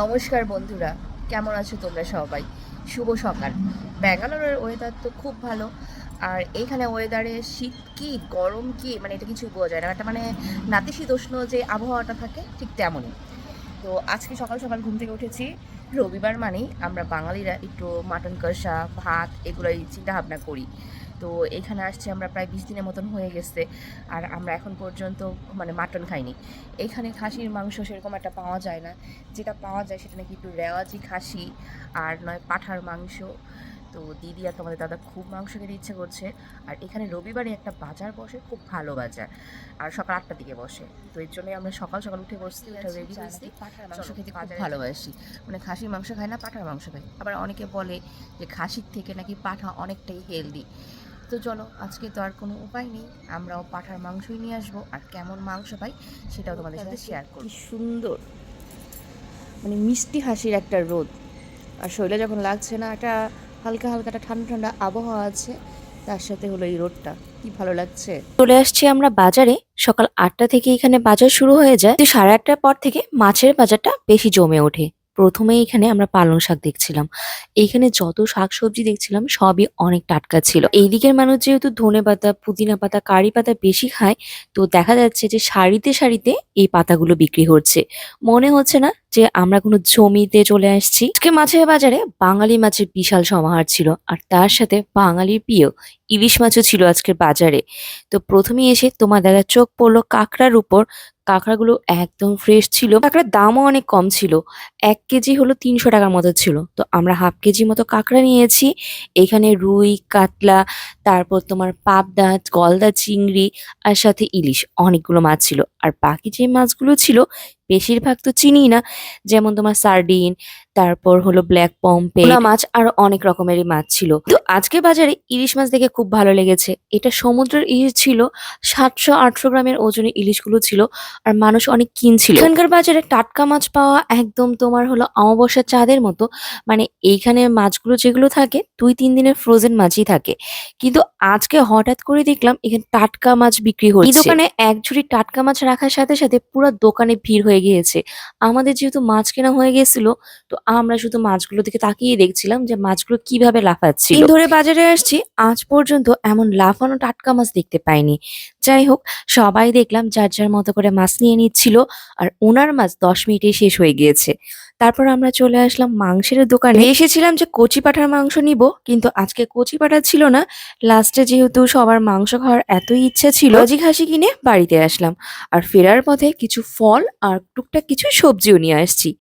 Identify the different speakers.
Speaker 1: নমস্কার বন্ধুরা, কেমন আছো তোমরা সবাই? শুভ সকাল। ব্যাঙ্গালোরের ওয়েদার তো খুব ভালো। আর এইখানে ওয়েদারে শীত কি গরম কি মানে এটা কিছু বোঝা যায় না, একটা মানে নাতিশীতোষ্ণ যে আবহাওয়াটা থাকে ঠিক তেমনই। তো আজকে সকাল সকাল ঘুম থেকে উঠেছি। রবিবার মানেই আমরা বাঙালিরা একটু মাটন কষা ভাত এগুলোই চিন্তা ভাবনা করি। তো এখানে আসছে আমরা প্রায় 20 দিনের মতন হয়ে গেছে। আর আমরা এখন পর্যন্ত মানে মাটন খাইনি। এখানে খাসির মাংস সেরকম একটা পাওয়া যায় না। যেটা পাওয়া যায় সেটা নাকি একটু রেওয়াজি খাসি আর নয় পাঁঠার মাংস। তো দিদি আর তোমাদের দাদা খুব মাংস খেতে ইচ্ছে করছে। আর এখানে রবিবারে একটা বাজার বসে, খুব ভালো বাজার। আর সকাল 8টার দিকে বসে। তো এর জন্যই আমরা সকাল সকাল উঠে বসছি, উঠে রেডি হয়েছি। পাঁঠার মাংস খেতে খুব ভালোবাসি। মানে খাসির মাংস খাই না, পাঁঠার মাংস খাই। আবার অনেকে বলে যে খাসির থেকে নাকি পাঁঠা অনেকটাই হেলদি। তো চলো, আজকে তো আর কোনো উপায় নেই, আমরাও পাঁঠার মাংসই নিয়ে আসবো। আর কেমন মাংস পাই সেটাও তোমাদের সাথে শেয়ার করব। কি সুন্দর মানে মিষ্টি হাসির একটা রোদ। আর শরীরে যখন লাগছে না, একটা হালকা হালকা একটা ঠান্ডা ঠান্ডা আবহাওয়া আছে, তার সাথে হলো এই রোদটা, কি ভালো লাগছে।
Speaker 2: চলে আসছি আমরা বাজারে। সকাল 8টা থেকে এখানে বাজার শুরু হয়ে যায়, তো 8:30টার পর থেকে মাছের বাজারটা বেশি জমে ওঠে। প্রথমে এখানে আমরা পালং শাক দেখছিলাম। এইখানে যত শাকসবজি দেখছিলাম সবই অনেক টাটকা ছিল। এই দিকের মানুষ যেহেতু ধনেপাতা, পুদিনা পাতা, কারি পাতা বেশি খায়, তো দেখা যাচ্ছে যে সারিতে সারিতে এই পাতাগুলো বিক্রি হচ্ছে। মনে হচ্ছে না যে আমরা কোনো জমিতে চলে আসছি। আজকে মাছের বাজারে বাঙালি মাছের বিশাল সমাহার ছিল, আর তার সাথে বাঙালির প্রিয় ইলিশ মাছও ছিল আজকের বাজারে। তো প্রথমেই এসে তোমার দাদা চোখ পড়লো কাঁকড়ার উপর। কাঁকড়াগুলো একদম ফ্রেশ ছিল, কাঁকড়ার দামও অনেক কম ছিল। 1 কেজি হলো 300 টাকার মতো ছিল। তো আমরা হাফ কেজি মতো কাঁকড়া নিয়েছি। এখানে রুই, কাতলা, তারপর তোমার পাবদা, গলদা চিংড়ি, আর সাথে ইলিশ, অনেকগুলো মাছ ছিল। আর বাকি যে মাছগুলো ছিল বেশিরভাগ তো চিনি না, যেমন তোমার সার্ডিন, তারপর হলো ব্ল্যাক পম্পেট, ভোলা মাছ, আর অনেক রকমেরই মাছ ছিল। তো আজকে বাজারে ইলিশ মাছ দেখে খুব ভালো লেগেছে। এটা সমুদ্রের ইলিশ ছিল, 700-800 গ্রামের ওজনের ইলিশগুলো ছিল। আর মানুষ অনেক কিনছিল। এখানকার বাজারে টাটকা মাছ পাওয়া একদম তোমার হলো অমাবস্যার চাঁদের মতো। মানে এইখানে মাছগুলো যেগুলো থাকে 2-3 দিনের ফ্রোজেন মাছই থাকে। কিন্তু আজকে হঠাৎ করে দেখলাম এখানে টাটকা মাছ বিক্রি হচ্ছে। এই দোকানে এক ঝুড়ি টাটকা মাছ রাখার সাথে সাথে পুরো দোকানে ভিড় হয়ে গিয়েছে। আমাদের যেহেতু মাছ কেনা হয়ে গেছিল, তো আমরা শুধু মাছগুলো দিকে তাকিয়ে দেখছিলাম যে মাছগুলো কিভাবে লাফাচ্ছিল। দিন ধরে বাজারে আসছি, আজ পর্যন্ত এমন লাফানো টাটকা মাছ দেখতে পাইনি। যাই হোক, সবাই দেখলাম যার যার মতো করে মাছ নিয়ে নিচ্ছিল। আর ওনার মাছ 10 মিনিটেই শেষ হয়ে গিয়েছে। তারপর আমরা চলে আসলাম মাংসের দোকানে। এসেছিলাম যে কচি পাঁঠার মাংস নিব, কিন্তু আজকে কচি পাঁঠা ছিল না। লাস্টে যেহেতু সবার মাংস খাওয়ার এতই ইচ্ছা ছিল, জি খাসি কিনে বাড়িতে আসলাম। আর ফেরার পথে কিছু ফল আর টুকটাক কিছু সবজিও নিয়ে আসছি।